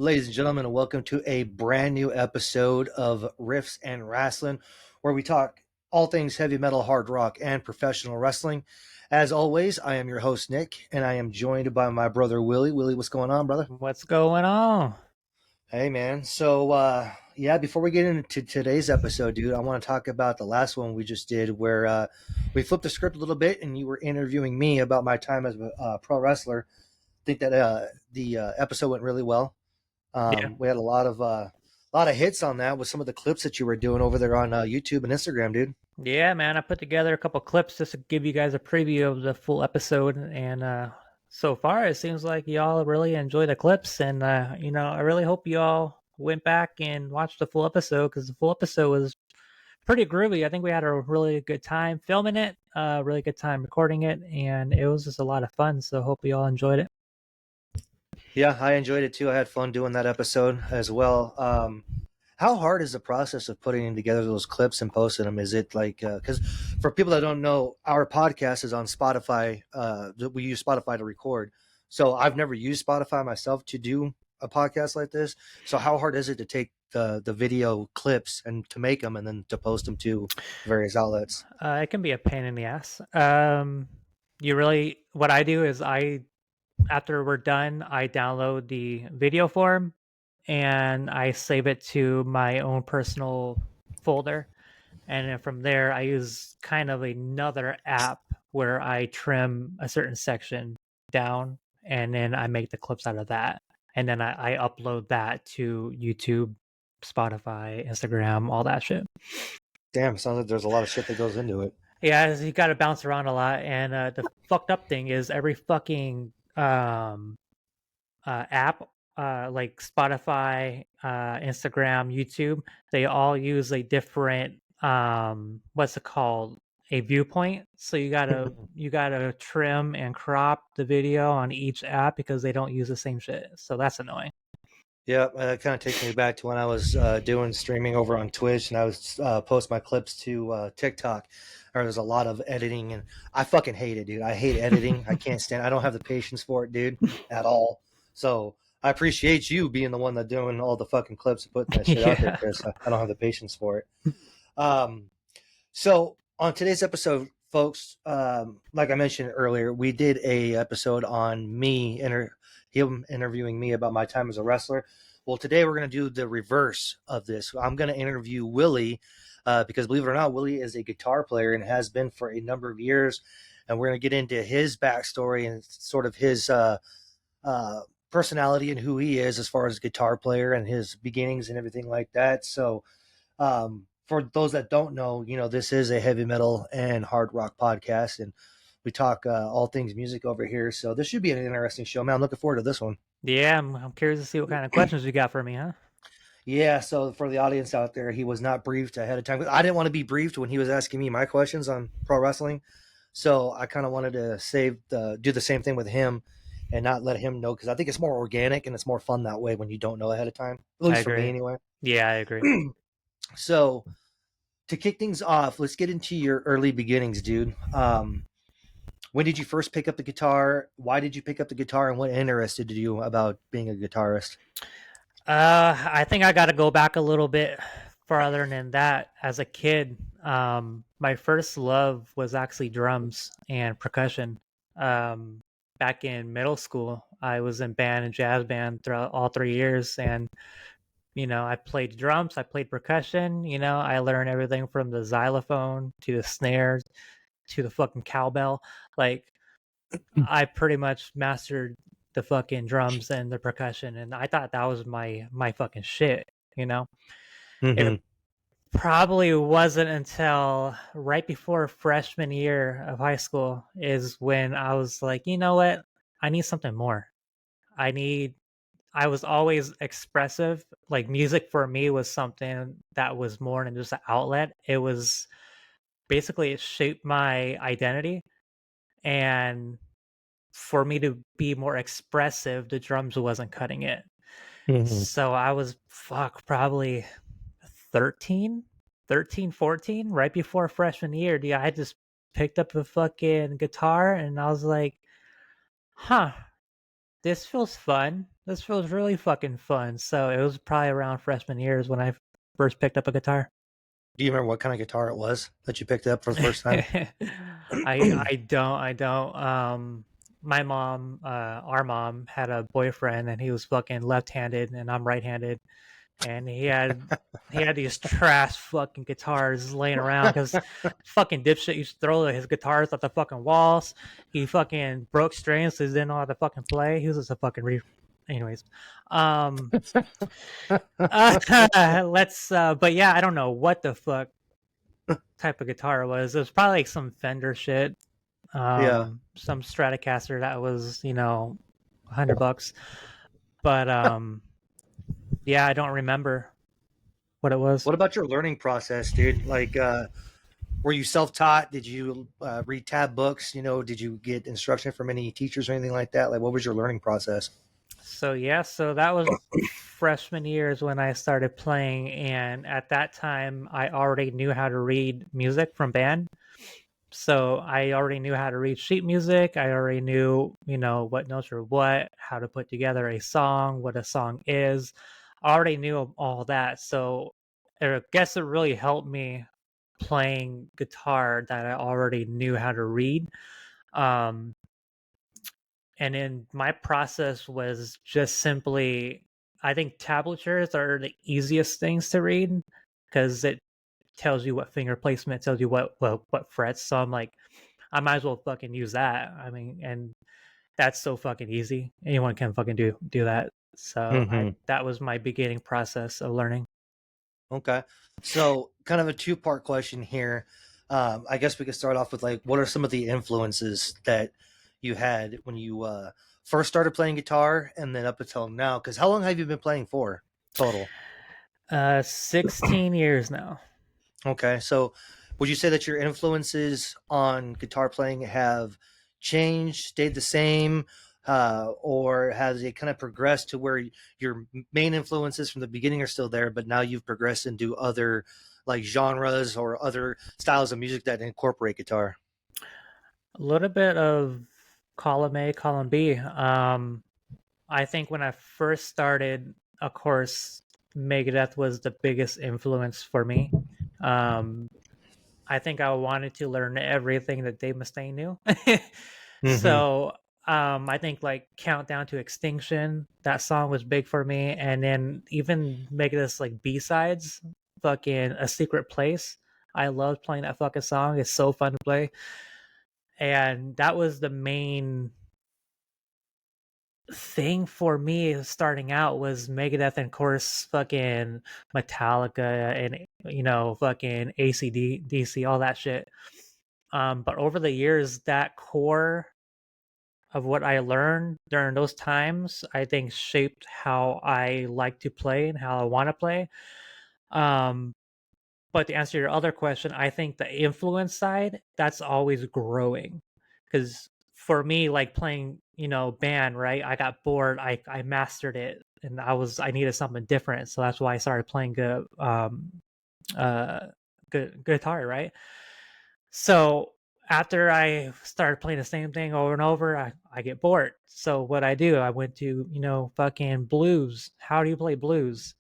ladies and gentlemen, and welcome to a brand new episode of Riffs and Rasslin, where we talk all things heavy metal, hard rock, and professional wrestling. As always, I am your host, Nick, and I am joined by my brother, Willy. Willy, what's going on, brother? What's going on? Hey, man. Before we get into today's episode, dude, I want to talk about the last one we just did where we flipped the script a little bit and you were interviewing me about my time as a pro wrestler. I think that the episode went really well. Yeah. We had a lot of hits on that with some of the clips that you were doing over there on YouTube and Instagram, dude. Yeah, man. I put together a couple clips just to give you guys a preview of the full episode. And so far, it seems like y'all really enjoy the clips. And, I really hope y'all went back and watched the full episode because the full episode was pretty groovy. I think we had a really good time filming it, really good time recording it. And it was just a lot of fun. So hope you all enjoyed it. Yeah, I enjoyed it too. I had fun doing that episode as well. How hard is the process of putting together those clips and posting them? Is it like, because for people that don't know, our podcast is on Spotify. We use Spotify to record. So I've never used Spotify myself to do a podcast like this. So how hard is it to take the video clips and to make them and then to post them to various outlets? It can be a pain in the ass. What I do is after we're done, I download the video form and I save it to my own personal folder. And then from there, I use kind of another app where I trim a certain section down and then I make the clips out of that. And then I upload that to YouTube, Spotify, Instagram, all that shit. Damn, sounds like there's a lot of shit that goes into it. Yeah, you got to bounce around a lot. And the fucked up thing is every fucking app like Spotify, Instagram, YouTube, they all use a different what's it called? A viewpoint. So you gotta trim and crop the video on each app because they don't use the same shit. So that's annoying. Yeah, that kind of takes me back to when I was doing streaming over on Twitch and I was post my clips to TikTok. There's a lot of editing and I fucking hate it, dude. I hate editing. I can't stand it. I don't have the patience for it, dude, at all. So I appreciate you being the one that doing all the fucking clips and putting that shit out there, Chris. I don't have the patience for it. So on today's episode, folks, like I mentioned earlier, we did a episode on him interviewing me about my time as a wrestler. Well, today we're going to do the reverse of this. I'm going to interview Willy because, believe it or not, Willy is a guitar player and has been for a number of years. And we're going to get into his backstory and sort of his personality and who he is as far as a guitar player and his beginnings and everything like that. So for those that don't know, this is a heavy metal and hard rock podcast, and we talk all things music over here. So this should be an interesting show, man. I'm looking forward to this one. Yeah, I'm curious to see what kind of questions you got for me, huh? Yeah, so for the audience out there, he was not briefed ahead of time. I didn't want to be briefed when he was asking me my questions on pro wrestling. So I kind of wanted to do the same thing with him and not let him know because I think it's more organic and it's more fun that way when you don't know ahead of time. At least for me, anyway. Yeah, I agree. So to kick things off, let's get into your early beginnings, dude. When did you first pick up the guitar? Why did you pick up the guitar, and what interested you about being a guitarist? I think I got to go back a little bit farther than that. As a kid, my first love was actually drums and percussion. Back in middle school, I was in band and jazz band throughout all 3 years, and I played drums, I played percussion. I learned everything from the xylophone to the snares to the fucking cowbell. Like, I pretty much mastered the fucking drums and the percussion, and I thought that was my fucking shit. It probably wasn't until right before freshman year of high school is when I was like, you know what? I need something more. I was always expressive. Like, music for me was something that was more than just an outlet. It was basically, it shaped my identity. And for me to be more expressive, the drums wasn't cutting it. So I was probably 13, 14, right before freshman year. Dude, I just picked up the fucking guitar and I was like, huh, this feels fun. this was really fucking fun. So it was probably around freshman years when I first picked up a guitar. Do you remember what kind of guitar it was that you picked up for the first time? I don't. My mom, our mom, had a boyfriend, and he was fucking left-handed, and I'm right-handed, and he had these trash fucking guitars laying around because fucking dipshit used to throw his guitars at the fucking walls. He fucking broke strings, so he didn't know how to fucking play. He was just a fucking anyways. Um, let's. But yeah, I don't know what the fuck type of guitar it was. It was probably like some Fender shit, Yeah. some Stratocaster that was, $100. But yeah, I don't remember what it was. What about your learning process, dude? Like, were you self-taught? Did you read tab books? Did you get instruction from any teachers or anything like that? Like, what was your learning process? So yeah, so that was freshman years when I started playing, and at that time I already knew how to read music from band. So I already knew how to read sheet music. I already knew, what notes are what, how to put together a song, what a song is. I already knew all that. So I guess it really helped me playing guitar that I already knew how to read. Um, and then my process was just simply, I think tablatures are the easiest things to read because it tells you what finger placement, tells you what frets. So I'm like, I might as well fucking use that. I mean, and that's so fucking easy. Anyone can fucking do that. So I Hmm. that was my beginning process of learning. Okay. So, kind of a two-part question here. I guess we could start off with like, what are some of the influences that you had when you first started playing guitar, and then up until now? Because how long have you been playing for total? 16 years now. Okay. So, would you say that your influences on guitar playing have changed, stayed the same, or has it kind of progressed to where your main influences from the beginning are still there, but now you've progressed into other like genres or other styles of music that incorporate guitar? A little bit of column A, column B. I think when I first started, of course, Megadeth was the biggest influence for me. Um, I think I wanted to learn everything that Dave Mustaine knew. Hmm. So I think like Countdown to Extinction, that song was big for me. And then even Megadeth's like B-sides, fucking A Secret Place. I loved playing that fucking song. It's so fun to play. And that was the main thing for me starting out was Megadeth and of course fucking Metallica and fucking ACDC, all that shit. But over the years, that core of what I learned during those times, I think shaped how I like to play and how I want to play. Um, but to answer your other question, I think the influence side, that's always growing. Because for me, like playing, band, right? I got bored. I mastered it, and I needed something different. So that's why I started playing uh, guitar, right? So after I started playing the same thing over and over, I get bored. So what I do, I went to, fucking blues. How do you play blues?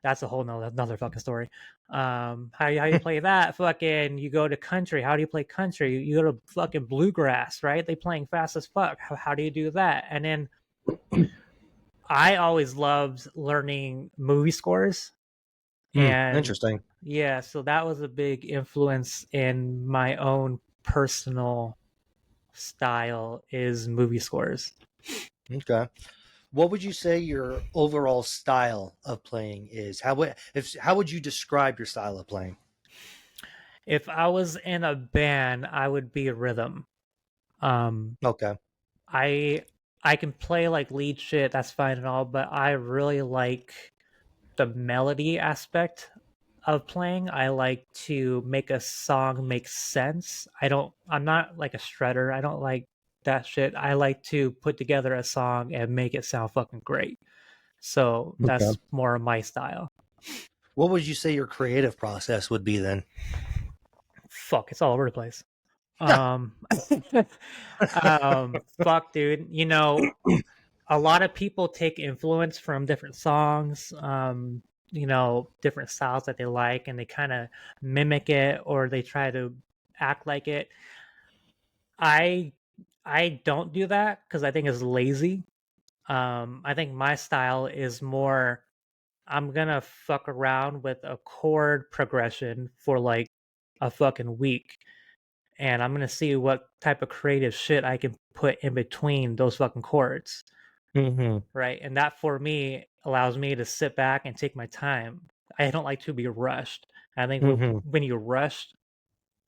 That's a whole another fucking story. How you play that? Fucking you go to country. How do you play country? You go to fucking bluegrass, right? They playing fast as fuck. How do you do that? And then I always loved learning movie scores. And Interesting. yeah, so that was a big influence in my own personal style is movie scores. Okay. What would you say your overall style of playing is? How would you describe your style of playing? If I was in a band, I would be a rhythm. Um Okay. I I can play like lead shit, that's fine and all, but I really like the melody aspect of playing. I like to make a song make sense. I'm not like a shredder. I don't like that shit. I like to put together a song and make it sound fucking great. So Okay. that's more of my style. What would you say your creative process would be then? Fuck, it's all over the place. Um fuck dude. a lot of people take influence from different songs, different styles that they like, and they kind of mimic it or they try to act like it. I I don't do that because I think it's lazy. I think my style is more, I'm gonna fuck around with a chord progression for like a fucking week, and I'm gonna see what type of creative shit I can put in between those fucking chords, Mm-hmm. right? And that for me allows me to sit back and take my time. I don't like to be rushed. I think Mm-hmm. when you rush,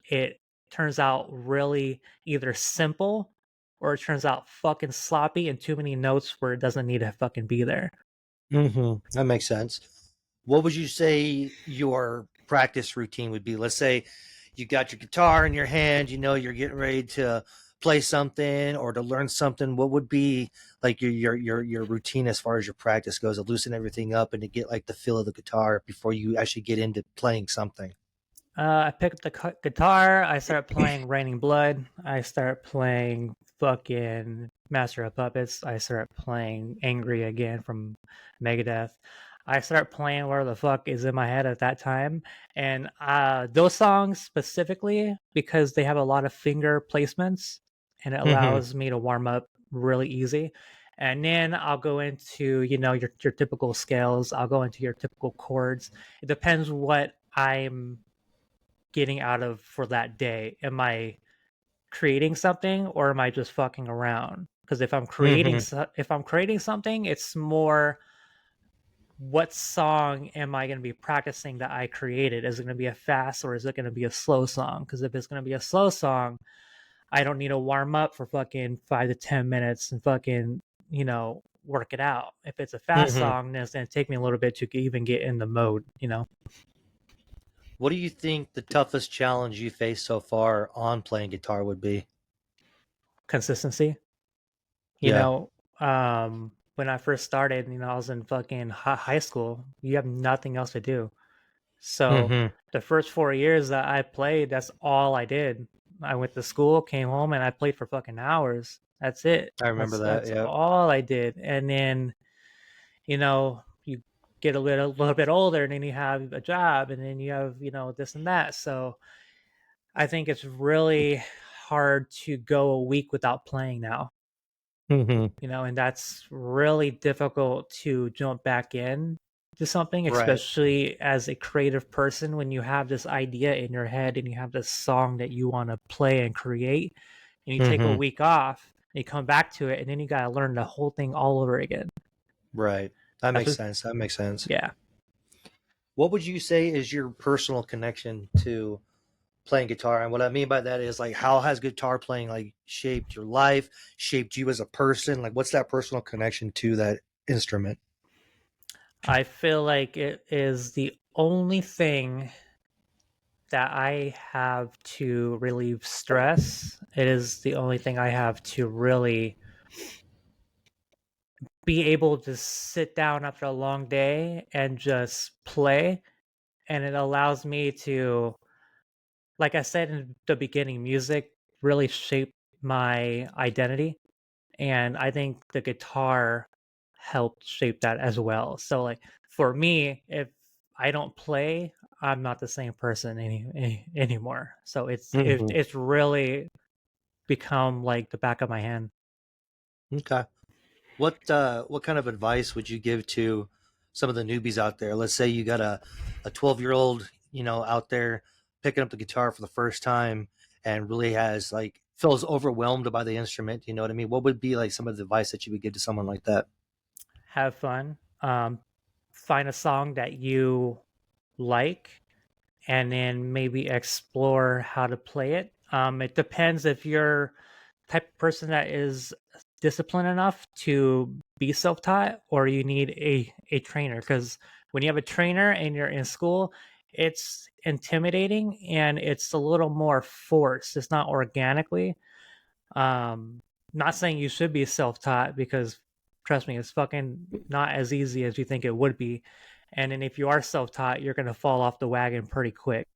it turns out really either simple or it turns out fucking sloppy and too many notes where it doesn't need to fucking be there. Mm-hmm. That makes sense. What would you say your practice routine would be? Let's say you got your guitar in your hand, you know you're getting ready to play something or to learn something. What would be like your routine as far as your practice goes, to loosen everything up and to get like the feel of the guitar before you actually get into playing something? I pick up the guitar. I start playing Raining Blood. I start playing fucking Master of Puppets. I start playing Angry again from Megadeth. I start playing where the fuck is in my head at that time. And those songs specifically, because they have a lot of finger placements and it Mm-hmm. allows me to warm up really easy. And then I'll go into, your typical scales. I'll go into your typical chords. It depends what I'm getting out of for that day. Am I creating something or am I just fucking around? Because Mm-hmm. if I'm creating something, it's more, what song am I going to be practicing that I created? Is it going to be a fast or is it going to be a slow song? Because if it's going to be a slow song, I don't need to warm up for fucking 5 to 10 minutes and fucking, work it out. If it's a fast Mm-hmm. song, then it's going to take me a little bit to even get in the mode. What do you think the toughest challenge you faced so far on playing guitar would be? Consistency. You Yeah. know, when I first started, I was in fucking high school. You have nothing else to do. So Mm-hmm. the first 4 years that I played, that's all I did. I went to school, came home, and I played for fucking hours. That's it. I remember that. That's Yeah. all I did. And then, you get a little bit older, and then you have a job, and then you have, this and that. So I think it's really hard to go a week without playing now. Mm-hmm. And that's really difficult to jump back in to something, Right. especially as a creative person when you have this idea in your head and you have this song that you want to play and create, and you take a Mm-hmm. week off and you come back to it, and then you got to learn the whole thing all over again. Right. That That's makes what, sense. That makes sense. yeah. What would you say is your personal connection to playing guitar? And what I mean by that is like, how has guitar playing like shaped your life, shaped you as a person? Like, what's that personal connection to that instrument? I feel like it is the only thing that I have to relieve stress. It is the only thing I have to really be able to sit down after a long day and just play. And it allows me to, like I said in the beginning, music really shaped my identity. And I think the guitar helped shape that as well. So, like, for me, if I don't play, I'm not the same person anymore. So Mm-hmm. it's really become like the back of my hand. Okay. What kind of advice would you give to some of the newbies out there? Let's say you got a 12-year-old, out there picking up the guitar for the first time and really has like feels overwhelmed by the instrument. You know what I mean? What would be like some of the advice that you would give to someone like that? Have fun. Find a song that you like and then maybe explore how to play it. It depends if you're type of person that is disciplined enough to be self-taught or you need a trainer, because when you have a trainer and you're in school, it's intimidating and it's a little more forced. It's not organically. um Not saying you should be self-taught, because trust me, it's fucking not as easy as you think it would be. And then if you are self-taught, you're going to fall off the wagon pretty quick.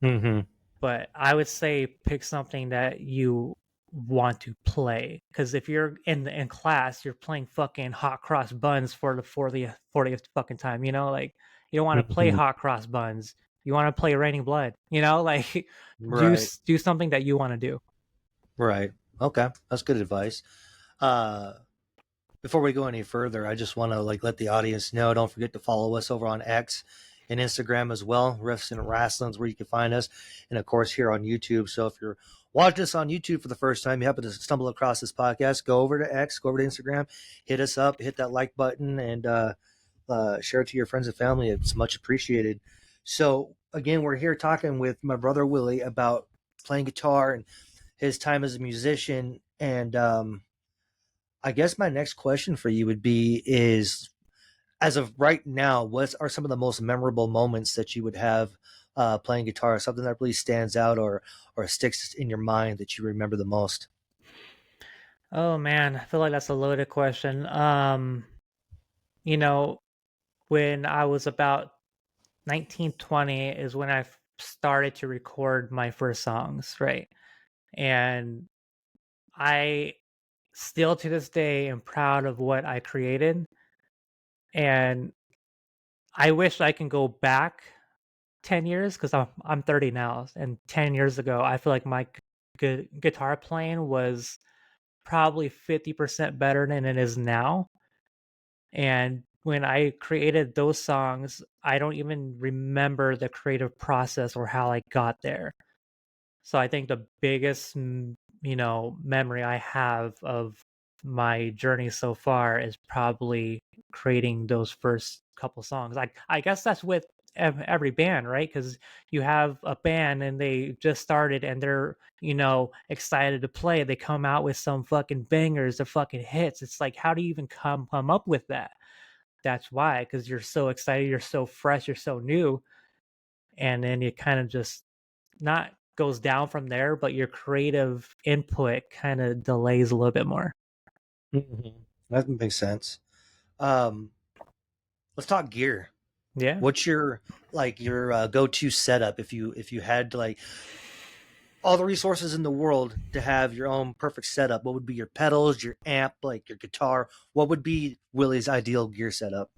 Mm-hmm. But I would say pick something that you want to play. Because if you're in class, you're playing fucking hot cross buns for the 40th fucking time. You know, like you don't want to play Mhm. hot cross buns. You want to play Raining Blood. You know, like Right. do something that you want to do. Right. Okay. That's good advice. Uh, Before we go any further, I just want to like let the audience know. Don't forget to follow us over on X and Instagram as well. Riffs and Rasslins, where you can find us, and of course here on YouTube. So if you're watching us on YouTube for the first time, you happen to stumble across this podcast, go over to X, go over to Instagram, hit us up, hit that like button, and share it to your friends and family. It's much appreciated. So again, we're here talking with my brother Willy about playing guitar and his time as a musician, and I guess my next question for you would be is as of right now, what are some of the most memorable moments that you would have playing guitar? Something that really stands out or sticks in your mind that you remember the most? Oh man, I feel like that's a loaded question. You know, when I was about 19, 20 is when I started to record my first songs, right? And I still to this day am proud of what I created. And I wish I can go back 10 years because I'm 30 now. And 10 years ago, I feel like my guitar playing was probably 50% better than it is now. And when I created those songs, I don't even remember the creative process or how I got there. So I think the biggest, memory I have of my journey so far is probably creating those first couple songs. I guess that's with every band, right? Because you have a band and they just started and they're excited to play. They come out with some fucking bangers, the fucking hits. It's like, how do you even come up with that? That's why, because you're so excited, you're so fresh, you're so new, and then you kind of just not goes down from there, but your creative input kind of delays a little bit more. Mhm. That makes sense. Um, let's talk gear. Yeah. What's your your go-to setup if you had like all the resources in the world to have your own perfect setup? What would be your pedals, your amp, like your guitar? What would be Willie's ideal gear setup?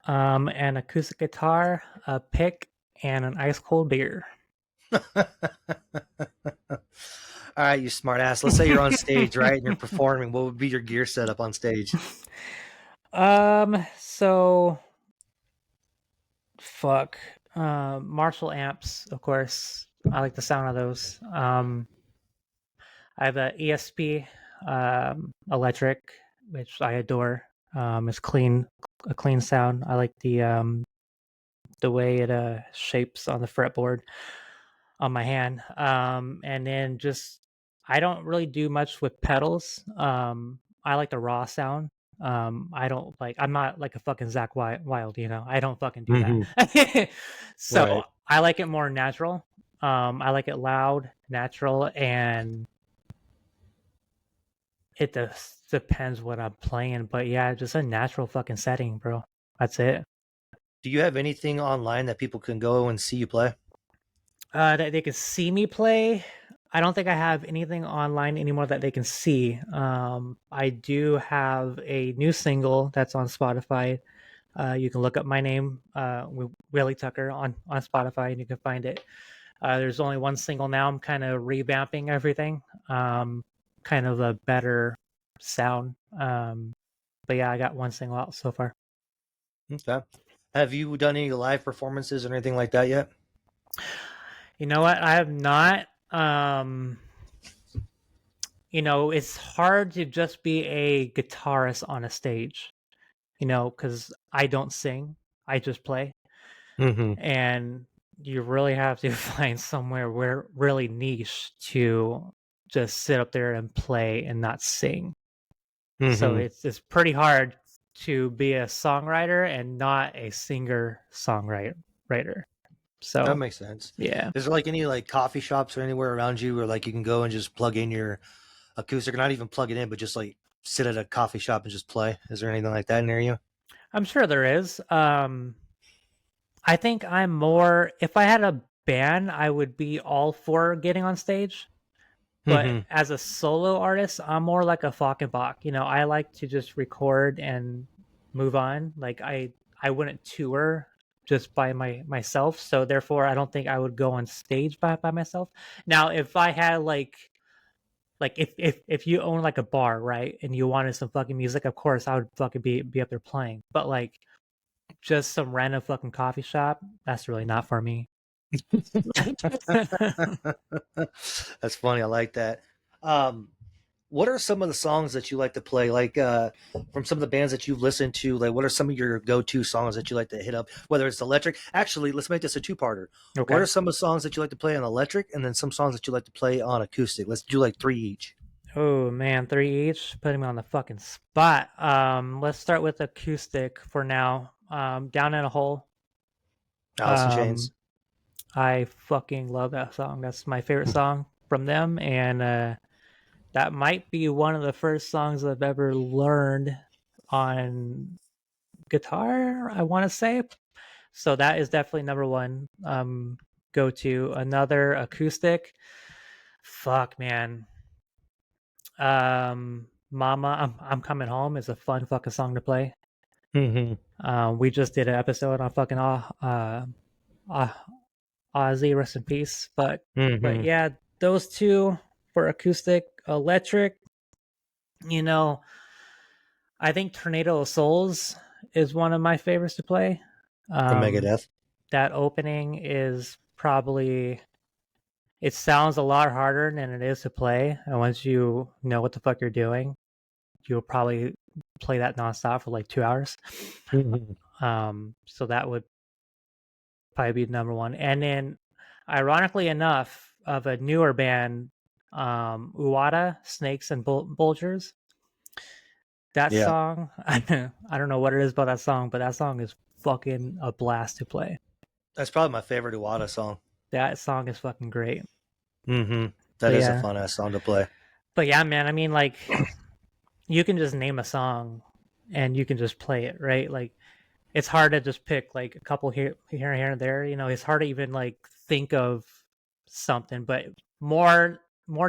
An acoustic guitar, a pick, and an ice cold beer. All right, you smart ass. Let's say you're on stage, right, and you're performing. What would be your gear setup on stage? So fuck. Marshall amps, of course. I like the sound of those. I have a ESP electric, which I adore. It's clean, a clean sound. I like the way it shapes on the fretboard on my hand. And then just I don't really do much with pedals. I like the raw sound. I don't like. I'm not like a fucking Zach Wild. I don't fucking do that. Hmm. So Right. I like it more natural. I like it loud, natural, and it just depends what I'm playing. But yeah, just a natural fucking setting, bro. That's it. Do you have anything online that people can go and see you play? That they can see me play. I don't think I have anything online anymore that they can see. I do have a new single that's on Spotify. You can look up my name, Willie Tucker, on Spotify, and you can find it. There's only one single now. I'm kind of revamping everything, kind of a better sound. But yeah, I got one single out so far. Okay. Have you done any live performances or anything like that yet? You know what? I have not. It's hard to just be a guitarist on a stage, because I don't sing, I just play. Hmm. And you really have to find somewhere where really niche to just sit up there and play and not sing. So Hmm. it's pretty hard to be a songwriter and not a singer songwriter writer. That So makes sense. yeah. Is there like any like coffee shops or anywhere around you where like you can go and just plug in your acoustic, or not even plug it in, but just like sit at a coffee shop and just play? Is there anything like that near you? I'm sure there is. I think if I had a band, I would be all for getting on stage. But Hmm. as a solo artist, I'm more like a Falkenbach. You know, I like to just record and move on. Like I wouldn't tour just by myself. So therefore I don't think I would go on stage by myself. Now if I had like if you own like a bar, right, and you wanted some fucking music, of course I would fucking be up there playing. But like just some random fucking coffee shop, that's really not for me. That's funny. I like that. Um, what are some of the songs that you like to play? Like from some of the bands that you've listened to, like what are some of your go-to songs that you like to hit up? Whether it's electric. Actually, let's make this a two-parter. What Okay. are some of the songs that you like to play on electric, and then some songs that you like to play on acoustic? Let's do like three each. Oh man, three each, putting me on the fucking spot. Let's start with acoustic for now. Down in a Hole. Alice in Um, Chains. I fucking love that song. That's my favorite song from them, and that might be one of the first songs I've ever learned on guitar, I want to say. So that is definitely number one. Go to another acoustic. Fuck, man. Mama, I'm coming home is a fun fucking song to play. Mm-hmm. We just did an episode on fucking uh, Ozzy, rest in peace. But Mm-hmm. yeah, those two for acoustic. Electric, you know, I think Tornado of Souls is one of my favorites to play. From Um, Megadeth. that opening is probably, it sounds a lot harder than it is to play, and once you know what the fuck you're doing, you'll probably play that nonstop for like 2 hours. Mm-hmm. So that would probably be number one. And then, ironically enough, of a newer band, Uwata, Snakes and Bulgers. That Yeah, song, I don't know what it is about that song, but that song is fucking a blast to play. that's probably my favorite Iwata song. That song is fucking great. Mm-hmm. That But is a yeah, fun ass song to play. but yeah, man. I mean, like, you can just name a song and you can just play it, right? Like, it's hard to just pick like a couple here and there. You know, it's hard to even like think of something. But more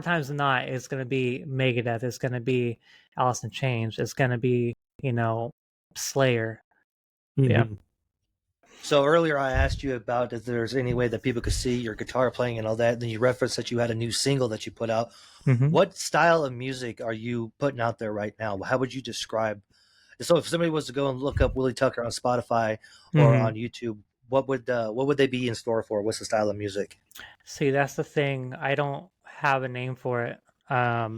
times than not, it's gonna be Megadeth. It's gonna be Alice in Chains. It's gonna be, you know, Slayer. Yeah. Mm-hmm. So earlier I asked you about if there's any way that people could see your guitar playing and all that. Then you referenced that you had a new single that you put out. Hmm. What style of music are you putting out there right now? How would you describe? So if somebody was to go and look up Willie Tucker on Spotify or Hmm. on YouTube, what would they be in store for? What's the style of music? See, that's the thing. I don't have a name for it. I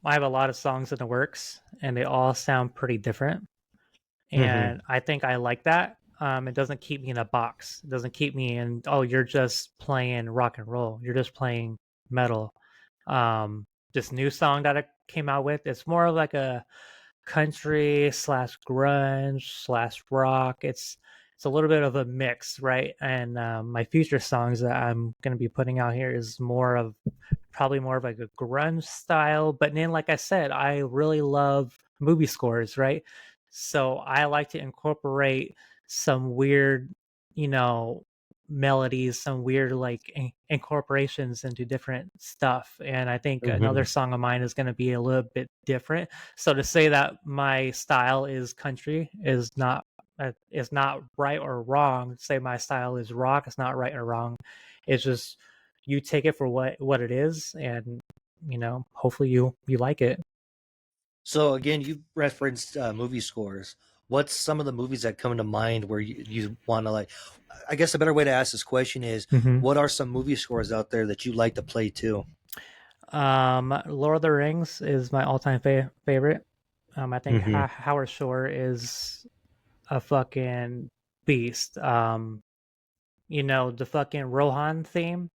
have a lot of songs in the works, and they all sound pretty different. Mm-hmm. And I think I like that. It doesn't keep me in a box. It doesn't keep me in, oh, you're just playing rock and roll. You're just playing metal. This new song that I came out with, it's more of like a country slash grunge slash rock. It's a little bit of a mix, right? And my future songs that I'm going to be putting out here is more of probably more of like a grunge style. But then, like I said, I really love movie scores, right? So I like to incorporate some weird, you know, melodies, some weird like incorporations into different stuff. And I think another Mm-hmm. song of mine is going to be a little bit different. So to say that my style is country is not right or wrong. Say my style is rock, it's not right or wrong. It's just you take it for what it is, and you know, hopefully you like it. So again, you referenced movie scores. What's some of the movies that come to mind where you want to like? I guess a better way to ask this question is, Hmm. what are some movie scores out there that you like to play too? Lord of the Rings is my all-time favorite. I think Mm-hmm. Howard Shore is a fucking beast. You know, the fucking Rohan theme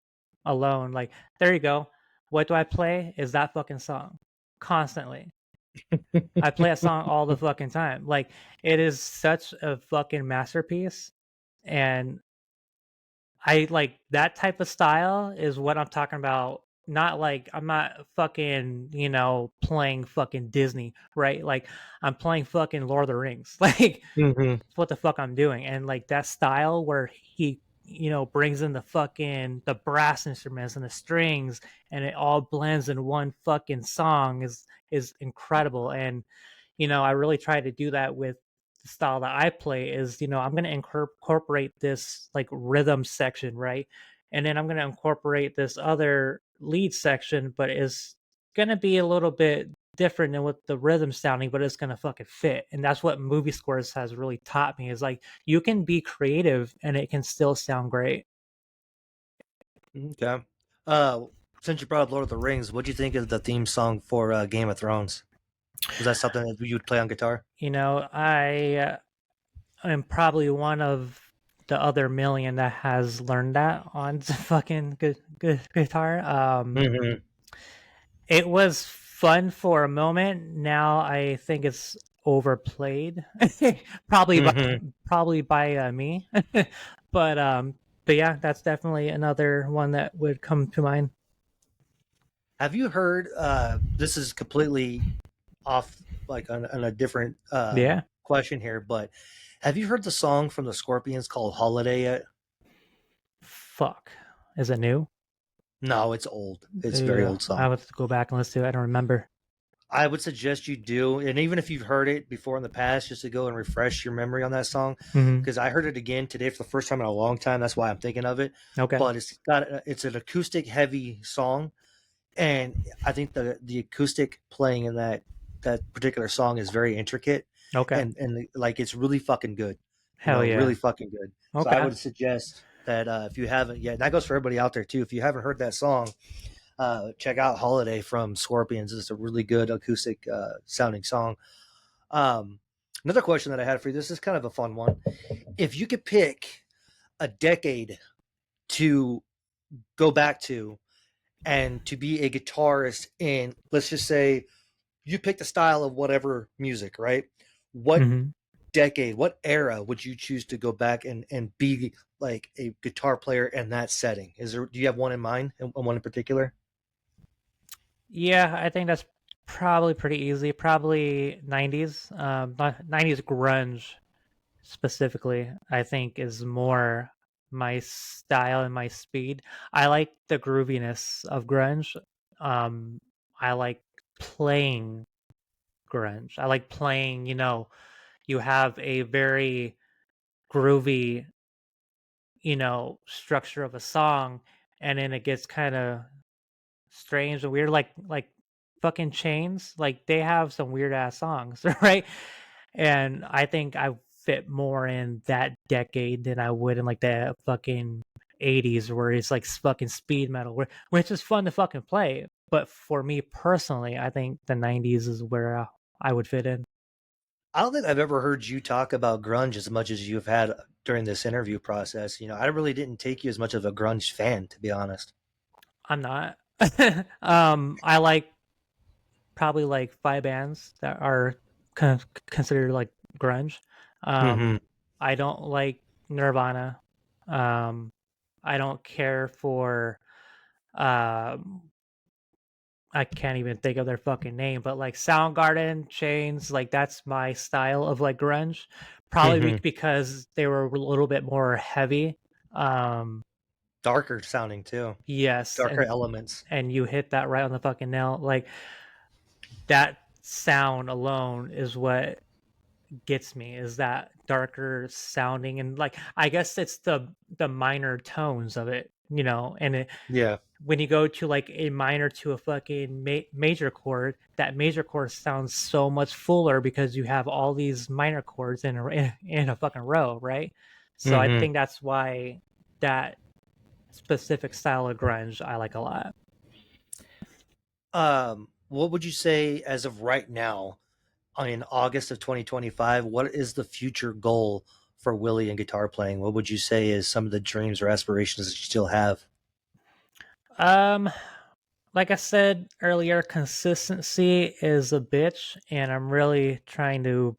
alone, like, there you go. What do I play? Is that fucking song constantly. I play that song all the fucking time. Like, it is such a fucking masterpiece. And I like that type of style is what I'm talking about. Not like I'm not fucking, you know, playing fucking Disney, right? Like I'm playing fucking Lord of the Rings. Like Mm-hmm. what the fuck I'm doing. And like that style where he brings in the brass instruments and the strings, and it all blends in one fucking song is incredible. And I really try to do that with the style that I play. Is I'm going to incorporate this like rhythm section, right? And then I'm going to incorporate this other lead section, but it's going to be a little bit different than what the rhythm sounding, but it's going to fucking fit. And that's what movie scores has really taught me, is like you can be creative and it can still sound great. Okay. Uh, since you brought up Lord of the Rings, what do you think of the theme song for Game of Thrones? Was that something that you would play on guitar? I am probably one of the other million that has learned that on fucking good guitar. Mm-hmm. It was fun for a moment. Now I think it's overplayed, probably by Mm-hmm. me. but um, but yeah, that's definitely another one that would come to mind. Have you heard? This is completely off, like on a different Yeah, question here, but have you heard the song from the Scorpions called "Holiday" yet? fuck. Is it new? No, it's old. It's a very Yeah, old I song. would have to go back and listen to it. I don't remember. I would suggest you do, and even if you've heard it before in the past, just to go and refresh your memory on that song, Hmm. because I heard it again today for the first time in a long time. That's why I'm thinking of it. Okay. But it's an acoustic heavy song, and I think the acoustic playing in that particular song is very intricate, Okay. and like it's really fucking good, Hell really yeah. fucking good. So I Okay. would suggest that if you haven't yet, and that goes for everybody out there too. If you haven't heard that song, check out Holiday from Scorpions. It's a really good acoustic sounding song. Um, Another question that I had for you, this is kind of a fun one. If you could pick a decade to go back to and to be a guitarist in, let's just say you pick the style of whatever music, right? What Hmm. decade, what era would you choose to go back and be like a guitar player in that setting? Do you have one in mind, one in particular? Yeah, I think that's probably pretty easy. Probably 90s. 90s grunge specifically, I think is more my style and my speed. I like the grooviness of grunge. Um, I like playing grunge. I like playing, you have a very groovy, structure of a song, and then it gets kind of strange and weird, like fucking Chains. Like they have some weird ass songs, right? And I think I fit more in that decade than I would in like the fucking 80s, where it's like fucking speed metal, which is fun to fucking play. But for me personally, I think the 90s is where I would fit in. I don't think I've ever heard you talk about grunge as much as you've had during this interview process. I really didn't take you as much of a grunge fan, to be honest. I'm not. I like probably like five bands that are considered like grunge. Hmm. I don't like Nirvana. Um, I don't care for um, I can't even think of their fucking name, but like Soundgarden, Chains, like that's my style of like grunge. Probably Hmm. because they were a little bit more heavy. Um, Darker sounding too, yes, darker elements. and you hit that right on the fucking nail. Like that sound alone is what gets me, is that darker sounding, and like I guess it's the minor tones of it, and Yeah. when you go to like a minor to a fucking major chord, that major chord sounds so much fuller because you have all these minor chords in a fucking row, right? So I Hmm. think that's why that specific style of grunge I like a lot. What would you say as of right now, in August of 2025? What is the future goal for Willie and guitar playing? What would you say is some of the dreams or aspirations that you still have? Um, like I said earlier, consistency is a bitch, and I'm really trying to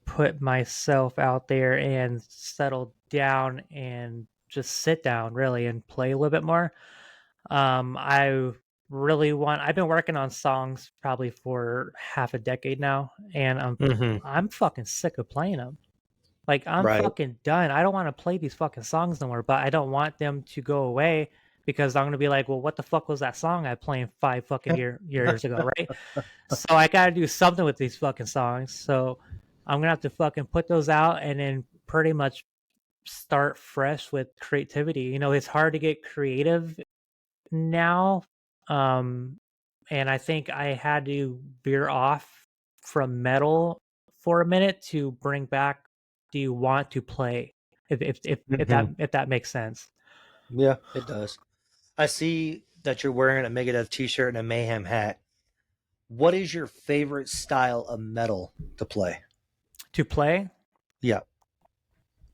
put myself out there and settle down and just sit down really and play a little bit more. I really want. I've been working on songs probably for half a decade now, and I'm Hmm. I'm fucking sick of playing them. Like, I'm Right. fucking done. I don't want to play these fucking songs no more, but I don't want them to go away because I'm gonna be like, well, what the fuck was that song I played 5 fucking years ago, right? So I gotta do something with these fucking songs. So I'm gonna have to fucking put those out and then pretty much start fresh with creativity. It's hard to get creative now. Um, and I think I had to veer off from metal for a minute to bring back do you want to play? Hmm. If that makes sense. Yeah, it does. I see that you're wearing a Megadeth t-shirt and a Mayhem hat. What is your favorite style of metal to play? To play, Yeah.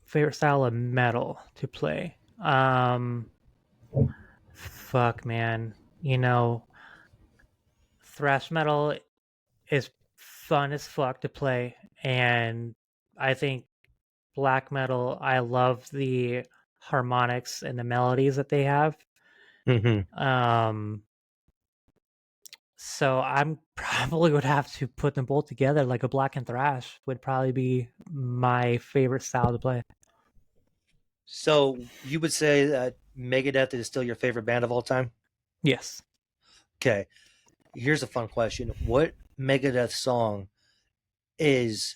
favorite style of metal to play. Fuck man. Thrash metal is fun as fuck to play, and I think black metal, I love the harmonics and the melodies that they have. Hmm. Um, so I'm probably would have to put them both together. Like a black and thrash would probably be my favorite style to play. So you would say that Megadeth is still your favorite band of all time? Yes. Okay. Here's a fun question. What Megadeth song is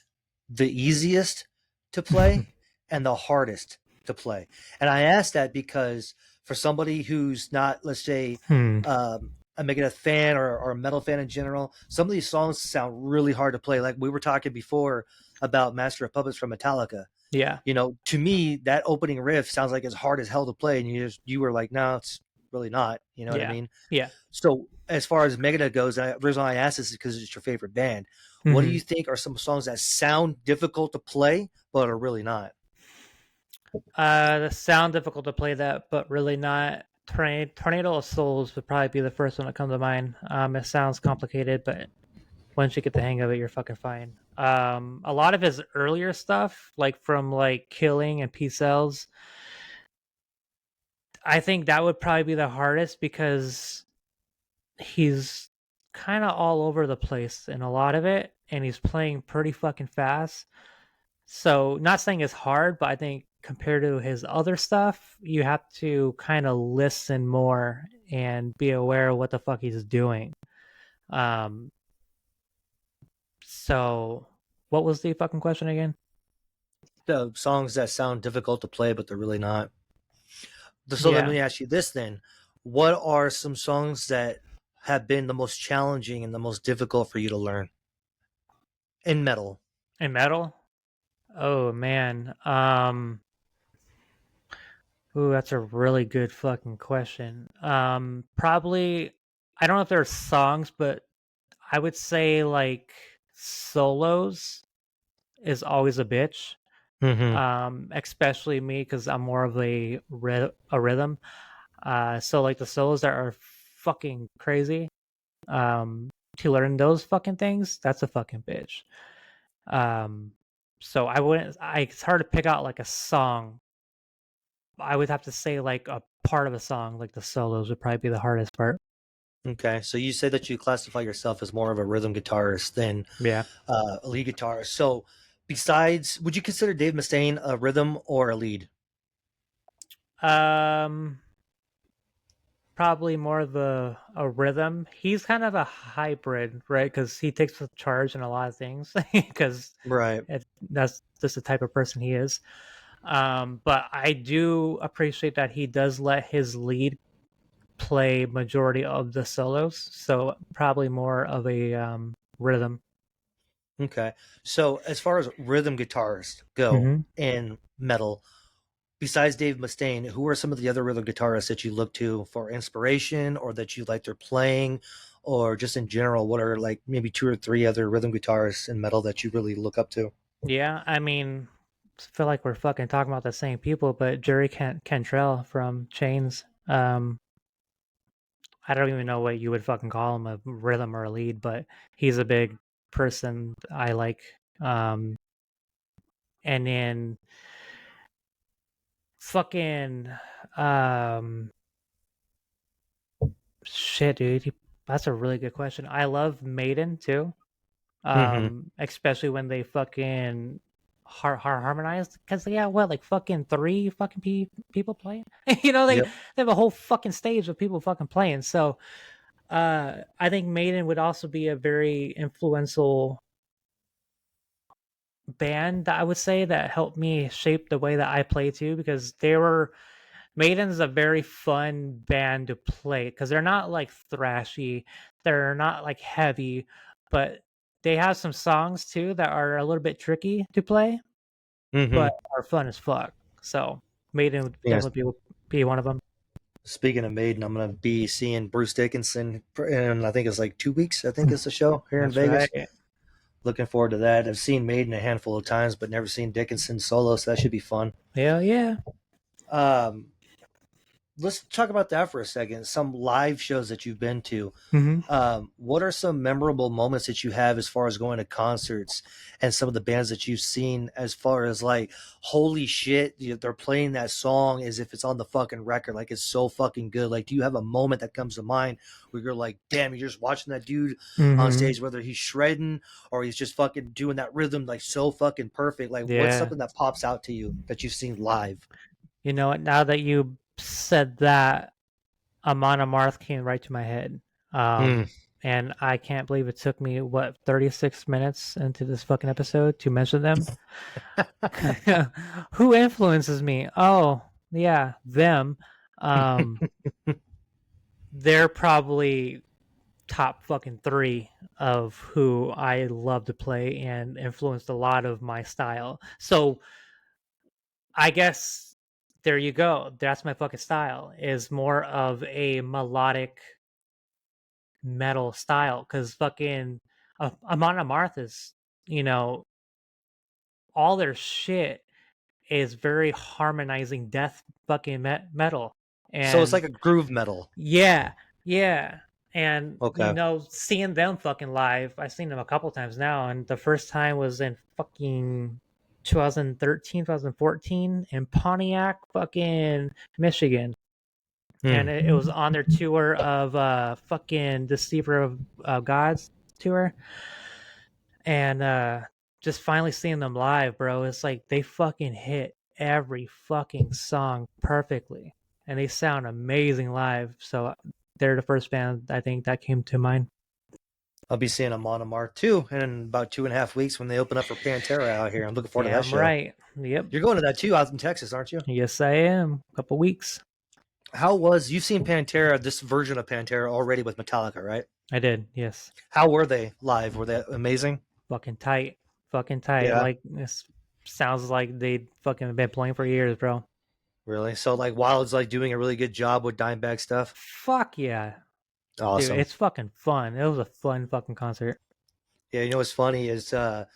the easiest to play and the hardest to play? And I ask that because for somebody who's not, let's say, Hmm. a Megadeth fan or a metal fan in general, some of these songs sound really hard to play. Like we were talking before about Master of Puppets from Metallica. Yeah. To me, that opening riff sounds like it's hard as hell to play, and you were like, no, it's really not. You know what I Yeah. mean? Yeah. So as far as Megadeth goes, the reason why I ask this is because it's your favorite band. What do Hmm. you think are some songs that sound difficult to play but are really not? The sound difficult to play that, but really not. Tornado of Souls would probably be the first one that comes to mind. It sounds complicated, but once you get the hang of it, you're fucking fine. A lot of his earlier stuff, like from like Killing and Peace Cells, I think that would probably be the hardest because he's kind of all over the place in a lot of it, and he's playing pretty fucking fast. So, not saying it's hard, but I think compared to his other stuff, you have to kind of listen more and be aware of what the fuck he's doing. Um, so what was the fucking question again? The songs that sound difficult to play but they're really not. So let Yeah, me ask you this then: what are some songs that have been the most challenging and the most difficult for you to learn in metal? in metal. Oh man. Ooh, that's a really good fucking question. Probably I don't know if there's songs, but I would say like solos is always a bitch. Mm-hmm. Especially me because I'm more of a rhythm. So like the solos that are fucking crazy. To learn those fucking things, that's a fucking bitch. Um, so I wouldn't. It's hard to pick out like a song. I would have to say like a part of a song, like the solos would probably be the hardest part. Okay, so you say that you classify yourself as more of a rhythm guitarist than Yeah. a lead guitarist. So, besides, would you consider Dave Mustaine a rhythm or a lead? Um, Probably more of a rhythm. He's kind of a hybrid, right? Because he takes the charge in a lot of things. Because Right. that's just the type of person he is. But I do appreciate that he does let his lead play majority of the solos. So probably more of a rhythm. Okay. So, as far as rhythm guitarists go Hmm. in metal, besides Dave Mustaine, who are some of the other rhythm guitarists that you look to for inspiration or that you like their playing? Or just in general, what are like maybe two or three other rhythm guitarists in metal that you really look up to? Yeah, I mean, I feel like we're fucking talking about the same people, but Jerry Cantrell from Chains. I don't even know what you would fucking call him, a rhythm or a lead, but he's a big person I like. Um, and then fucking um, shit, dude. That's a really good question. I love Maiden too. Hmm. Especially when they fucking harmonized because they got what, like fucking three fucking people playing. They Yep. they have a whole fucking stage of people fucking playing. So I think Maiden would also be a very influential band that I would say that helped me shape the way that I play too, because they were Maiden's a very fun band to play because they're not like thrashy, they're not like heavy, but they have some songs too that are a little bit tricky to play, Hmm. but are fun as fuck. So Maiden would Yes. definitely be one of them. Speaking of Maiden, I'm gonna be seeing Bruce Dickinson, and I think it's like 2 weeks. I think it's the show here in That's right. Vegas. Looking forward to that. I've seen Maiden a handful of times, but never seen Dickinson solo, so that should be fun. Hell yeah. Um, let's talk about that for a second. Some live shows that you've been to. Hmm. What are some memorable moments that you have as far as going to concerts and some of the bands that you've seen, as far as like, holy shit, they're playing that song as if it's on the fucking record, like it's so fucking good. Like, do you have a moment that comes to mind where you're like, damn, you're just watching that dude on Hmm. stage, whether he's shredding or he's just fucking doing that rhythm like so fucking perfect? Like, what's Yeah. something that pops out to you that you've seen live? You know what? Now that you said that, Amon Amarth came right to my head. Mm. And I can't believe it took me, what, 36 minutes into this fucking episode to mention them. Who influences me? Oh, yeah, them. Um, they're probably top fucking three of who I love to play and influenced a lot of my style. So I guess there you go. That's my fucking style, is more of a melodic metal style, because fucking Amon Amarth is, you know, all their shit is very harmonizing death fucking metal. So it's And like a groove metal. yeah, yeah. And Okay. seeing them fucking live, I've seen them a couple times now, and the first time was in fucking 2013, 2014 in Pontiac, fucking Michigan. And Mm. it was on their tour of fucking Deceiver of Gods tour. And just finally seeing them live, bro, it's like they fucking hit every fucking song perfectly, and they sound amazing live. So they're the first band I think that came to mind. I'll be seeing them on Mark too in about 2.5 weeks when they open up for Pantera out here. I'm looking forward to that Damn show. right. Yep. You're going to that too out in Texas, aren't you? Yes, I am. Couple weeks. How was you've seen Pantera, this version of Pantera already with Metallica, right? I did. Yes. How were they live? Were they amazing? Fucking tight. Fucking tight. Yeah, Like, this sounds like they fucking been playing for years, bro. really. So like Wild's like doing a really good job with Dimebag stuff. Fuck yeah, dude. Awesome. It's fucking fun. It was a fun fucking concert. Yeah, you know what's funny is that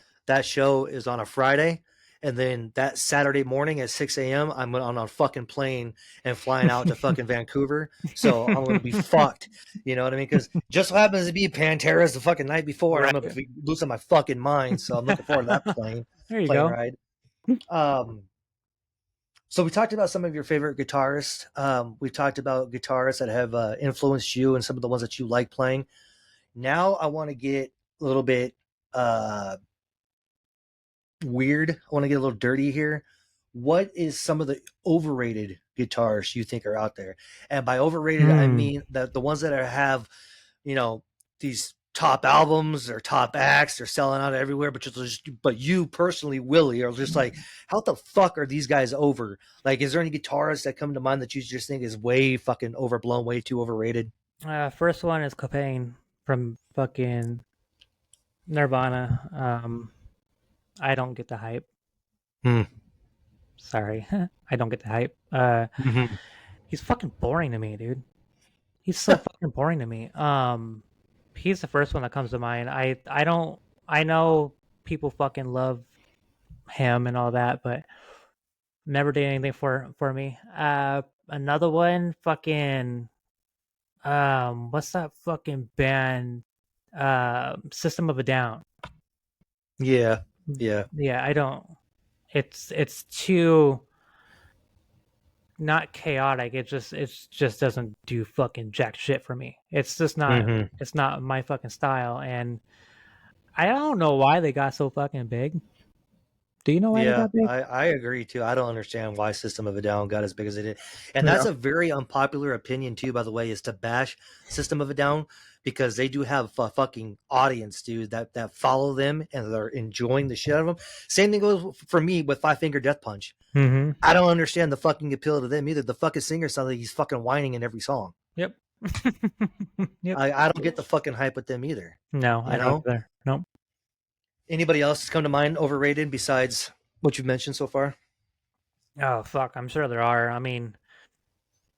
show is on a Friday, and then that Saturday morning at 6 a.m. I'm on a fucking plane and flying out to fucking Vancouver. So I'm gonna be fucked. You know what I mean? Because just so happens to be Pantera's the fucking night before, and I'm Right. gonna be losing my fucking mind. So I'm looking forward to that There you plane go. ride. Um, so we talked about some of your favorite guitarists. We talked about guitarists that have influenced you and some of the ones that you like playing. Now I want to get a little bit uh, weird. I want to get a little dirty here. What is some of the overrated guitars you think are out there? And by overrated, I Hmm. mean that the ones that have, you know, these top albums or top acts, they're selling out everywhere, but you personally, Willie, are just like, how the fuck are these guys over? Like, is there any guitarists that come to mind that you just think is way fucking overblown, way too overrated? First one is Copain from fucking Nirvana. I don't get the hype. Hmm. Sorry, I don't get the hype. Mm-hmm. He's fucking boring to me, dude. He's so fucking boring to me. He's the first one that comes to mind. I don't. I know people fucking love him and all that, but never did anything for me. Another one, fucking what's that fucking band? System of a Down. Yeah. Yeah. Yeah, I don't. It's too not chaotic. It just doesn't do fucking jack shit for me. It's just not. Mm-hmm. It's not my fucking style, and I don't know why they got so fucking big. Do you know why they Yeah, got big? I agree too. I don't understand why System of a Down got as big as it did. And that's No. a very unpopular opinion too, by the way, is to bash System of a Down because they do have a fucking audience, dude, that follow them and they're enjoying the shit out of them. Same thing goes for me with Five Finger Death Punch. Mm-hmm. I don't understand the fucking appeal to them either. The fucking singer sounds like he's fucking whining in every song. Yep. Yep. I don't get the fucking hype with them either. No, You I don't know? either. Nope. Anybody else come to mind overrated besides what you've mentioned so far? Oh fuck, I'm sure there are. I mean,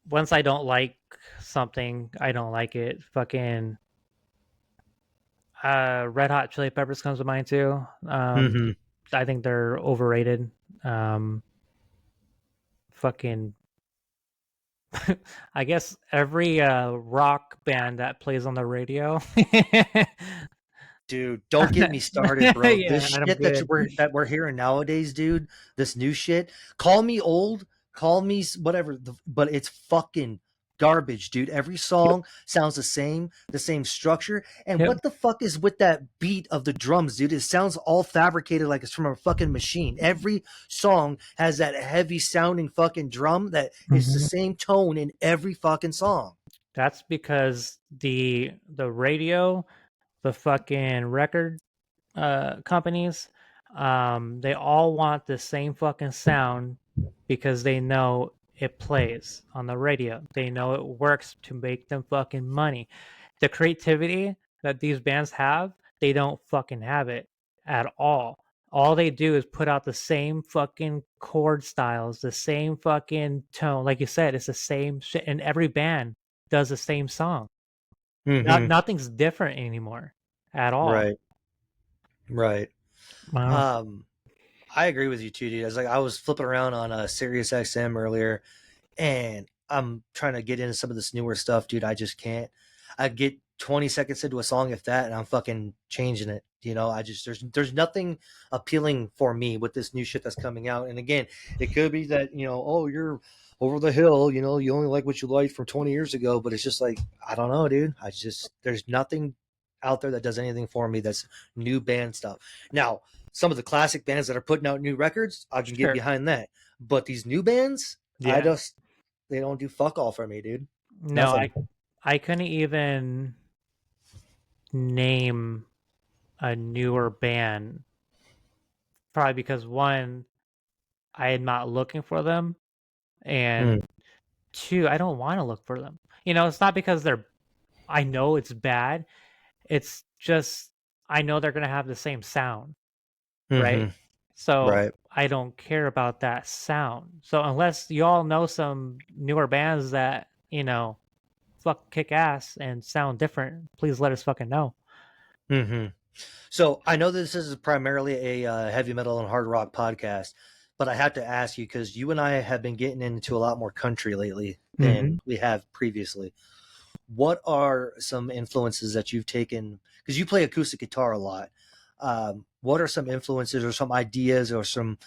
once I don't like something, I don't like it. Fucking Red Hot Chili Peppers comes to mind too. Mm-hmm. I think they're overrated. Um, fucking, I guess every rock band that plays on the radio. Dude, don't get me started, bro. This Yeah, I'm shit good. that we're hearing nowadays, dude. This new shit. Call me old, call me whatever, but it's fucking garbage, dude. Every Yep. song sounds the same structure. And Yep. what the fuck is with that beat of the drums, dude? It sounds all fabricated like it's from a fucking machine. Every song has that heavy sounding fucking drum that is the Mhm. same tone in every fucking song. That's because the radio, the fucking record companies, they all want the same fucking sound because they know it plays on the radio. They know it works to make them fucking money. The creativity that these bands have, they don't fucking have it at all. All they do is put out the same fucking chord styles, the same fucking tone. Like you said, it's the same shit, and every band does the same song. Mm-hmm. Nothing's different anymore at all. Right. Right. Wow. Um, I agree with you too, dude. I was flipping around on Sirius XM earlier, and I'm trying to get into some of this newer stuff, dude. I just can't. I get 20 seconds into a song, if that, and I'm fucking changing it. You know, I just there's nothing appealing for me with this new shit that's coming out. And again, it could be that oh, you're over the hill. You only like what you liked from 20 years ago. But it's just like I don't know, dude. There's nothing out there that does anything for me that's new band stuff. Now, some of the classic bands that are putting out new records, I can get Sure. behind that. But these new bands, Yeah. they don't do fuck all for me, dude. No, Nothing. I couldn't even name a newer band. Probably because one, I am not looking for them, Mm, and two, I don't want to look for them. It's not because I know it's bad. It's just I know they're gonna have the same sound, right? mm-hmm. So Right. I don't care about that sound. So unless you all know some newer bands that fuck kick ass and sound different, please let us fucking know. Mm-hmm. So I know this is primarily a heavy metal and hard rock podcast, but I have to ask you because you and I have been getting into a lot more country lately Mm-hmm. than we have previously. What are some influences that you've taken? Because you play acoustic guitar a lot. What are some influences or some ideas or some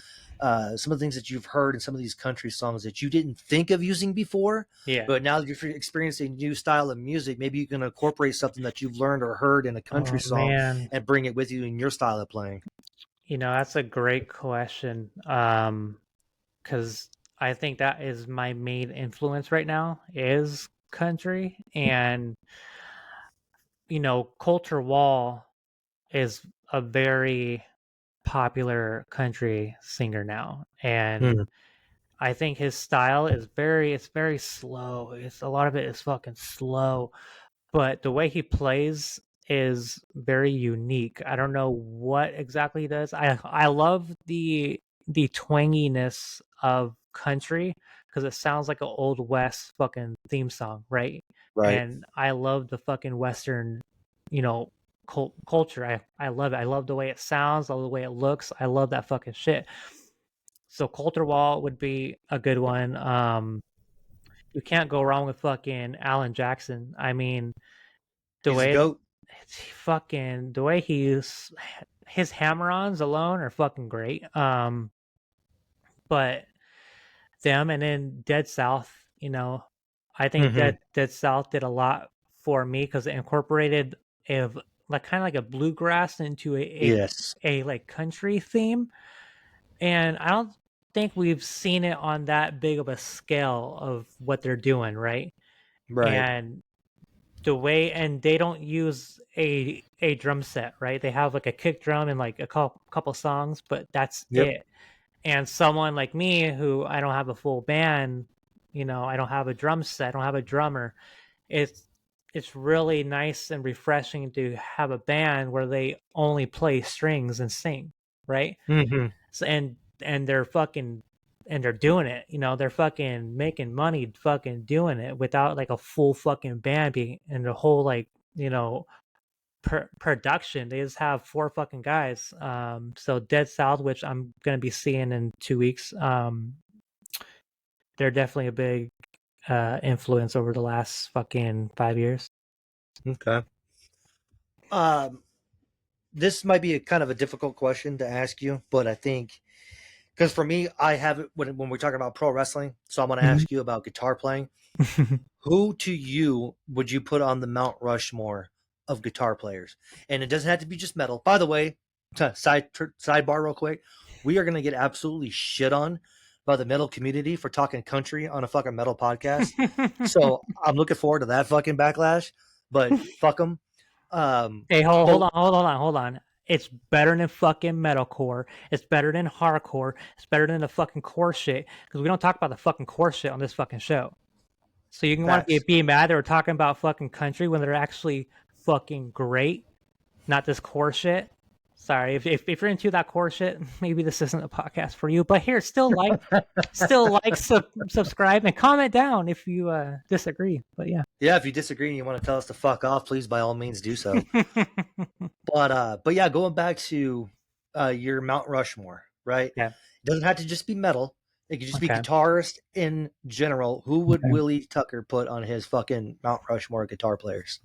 of the things that you've heard in some of these country songs that you didn't think of using before, Yeah. but now that you're experiencing a new style of music, maybe you can incorporate something that you've learned or heard in a country Oh song man, and bring it with you in your style of playing. that's a great question. Because I think that is my main influence right now is country, and Coulter Wall is a very popular country singer now, and Mm, I think his style is very slow. It's a lot of it is fucking slow, but the way he plays is very unique. I don't know what exactly he does. I love the twanginess of country because it sounds like an old west fucking theme song, right? right. And I love the fucking western, you know, culture. I love it. I love the way it sounds, I love the way it looks. I love that fucking shit. So Coulter Wall would be a good one. You can't go wrong with fucking Alan Jackson. I mean, the He's a way goat. the way he's his hammer-ons alone are fucking great. But them and then Dead South, I think Hmm. Dead South did a lot for me because it incorporated a like kind of like a bluegrass into Yes. a like country theme, and I don't think we've seen it on that big of a scale of what they're doing, right? Right. And the way, and they don't use a drum set, right? They have like a kick drum and like a couple songs, but that's Yep. it. And someone like me, who I don't have a full band, I don't have a drum set, I don't have a drummer. It's it's really nice and refreshing to have a band where they only play strings and sing, right? Mm-hmm. So, and they're fucking, and they're doing it. They're fucking making money, fucking doing it without like a full fucking band being and the whole like production. They just have four fucking guys. So Dead South, which I'm gonna be seeing in 2 weeks. They're definitely a big influence over the last fucking 5 years. Okay. Um, this might be a kind of a difficult question to ask you, but I think because for me, I have it when we're talking about pro wrestling. So I'm going to Mhm. ask you about guitar playing. Who to you would you put on the Mount Rushmore of guitar players? And it doesn't have to be just metal. By the way, sidebar real quick, we are going to get absolutely shit on by the metal community for talking country on a fucking metal podcast. So I'm looking forward to that fucking backlash. But fuck them. Hey, hold, But hold on, hold on. It's better than fucking metalcore. It's better than hardcore. It's better than the fucking core shit. Because we don't talk about the fucking core shit on this fucking show. So you can want to facts. be mad that we're talking about fucking country when they're actually fucking great, not this core shit. Sorry, if you're into that core shit, maybe this isn't a podcast for you. But here, subscribe, and comment down if you disagree. But yeah. Yeah, if you disagree and you want to tell us to fuck off, please by all means do so. But yeah, going back to your Mount Rushmore, right? Yeah. It doesn't have to just be metal. It could just be Okay. guitarist in general. Who would Okay. Willie Tucker put on his fucking Mount Rushmore guitar players?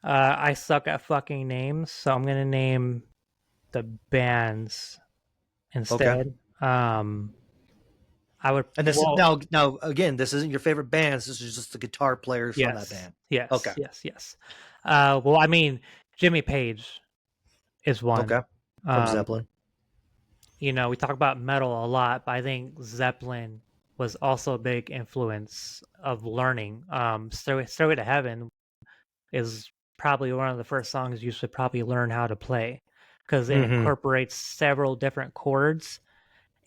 I suck at fucking names, so I'm gonna name the bands Okay. instead. I would. And this is Well, now again, this isn't your favorite bands. This is just the guitar players from that yes, band. yes, Okay. yes, yes. Well, I mean, Jimmy Page is one. Okay. From Um, Zeppelin. we talk about metal a lot, but I think Zeppelin was also a big influence of learning. Stairway to Heaven is probably one of the first songs you should probably learn how to play because it Mm-hmm. incorporates several different chords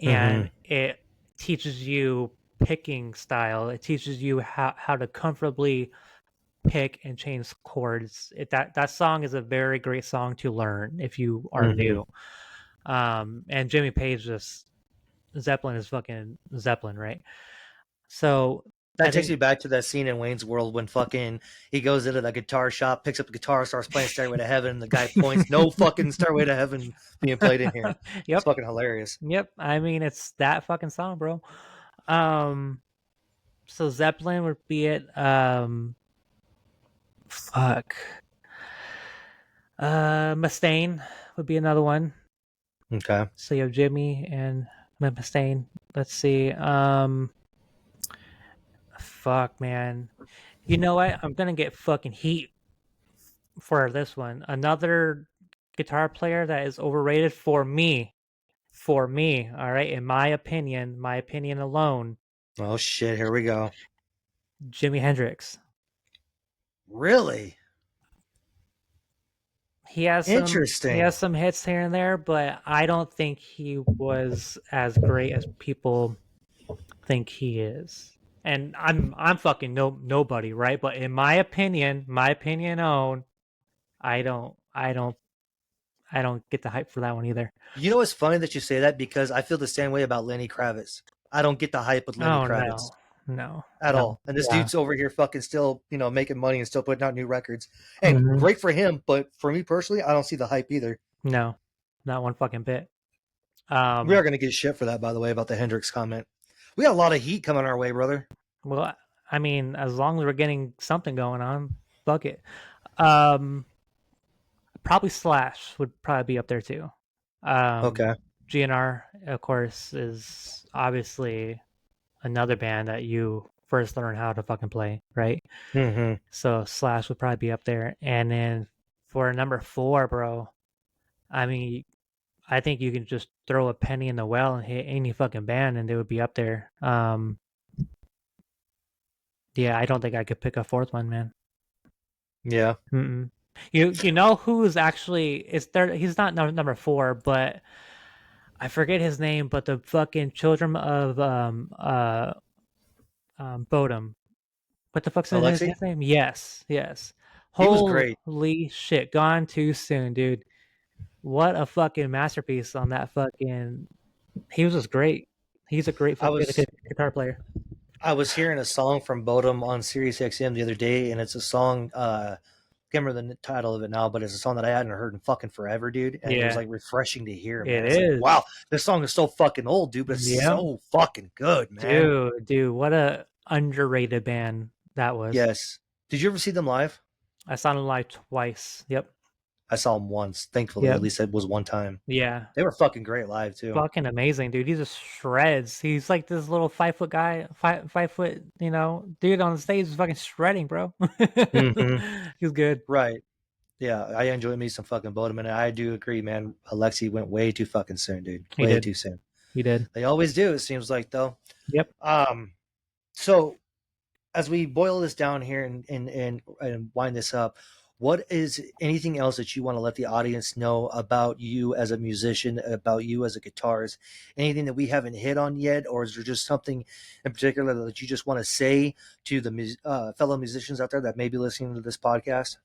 Mm-hmm. and it teaches you picking style. It teaches you how to comfortably pick and change chords. That song is a very great song to learn if you are Mm-hmm. new. And Jimmy Page just Zeppelin is fucking Zeppelin, right? So I That takes think me back to that scene in Wayne's World when fucking he goes into the guitar shop, picks up the guitar, starts playing Stairway to Heaven, and the guy points, no fucking Stairway to Heaven being played in here. It's yep, fucking hilarious. yep. I mean, it's that fucking song, bro. Um, so Zeppelin would be it. Fuck. Mustaine would be another one. Okay. So you have Jimmy and Mustaine. Let's see. Fuck, man. You know what? I'm gonna get fucking heat for this one. Another guitar player that is overrated for me. For me, all right. In my opinion alone, Oh shit, here we go. Jimi Hendrix. Really? He Interesting. has some hits here and there, but I don't think he was as great as people think he is. And I'm fucking nobody, right? But in my opinion own, I don't get the hype for that one either. You know, it's funny that you say that because I feel the same way about Lenny Kravitz. I don't get the hype with Lenny Oh Kravitz no. No. at No. all. And this Yeah. dude's over here fucking still, making money and still putting out new records. And Hmm. great for him, but for me personally, I don't see the hype either. No. Not one fucking bit. We are Um going to get shit for that, by the way, about the Hendrix comment. We got a lot of heat coming our way, brother. well, I mean, as long as we're getting something going on, fuck it. Um Probably Slash would probably be up there too. Okay. GNR, of course, is obviously another band that you first learn how to fucking play, right? Mm-hmm. So Slash would probably be up there. And then for number four, bro, I mean, I think you can just throw a penny in the well and hit any fucking band, and they would be up there. Yeah, I don't think I could pick a fourth one, man. Yeah. Mm-mm. You know who's actually is there? He's not number four, but I forget his name. But the fucking children of Bodum. What the fuck's Alexi, his name? Yes, yes. he was great. Holy shit, gone too soon, dude. What a fucking masterpiece on that fucking. He was just great. He's a great I fucking was guitar player. I was hearing a song from Bodum on Sirius XM the other day, and it's a song. Can't remember the title of it now, but it's a song that I hadn't heard in fucking forever, dude. And it was Yeah, like refreshing to hear, man. it It's like, is. wow, this song is so fucking old, dude, but it's Yep. so fucking good, man. Dude, what a underrated band that was. Yes. Did you ever see them live? I saw them live twice. Yep. I saw them once. Thankfully, at Yep. least it was one time. Yeah. They were fucking great live too. Fucking amazing, dude. He just shreds. He's like this little 5 foot guy, 5 foot, dude on the stage is fucking shredding, bro. Hmm. He's good. Right. Yeah, I enjoyed me some fucking Bodum, and I do agree, man. Alexi went way too fucking soon, dude. He Way did. too soon. He did. They always do. It seems like though. Yep. Um. So as we boil this down here and wind this up, what is anything else that you want to let the audience know about you as a musician, about you as a guitarist? Anything that we haven't hit on yet, or is there just something in particular that you just want to say to the fellow musicians out there that may be listening to this podcast?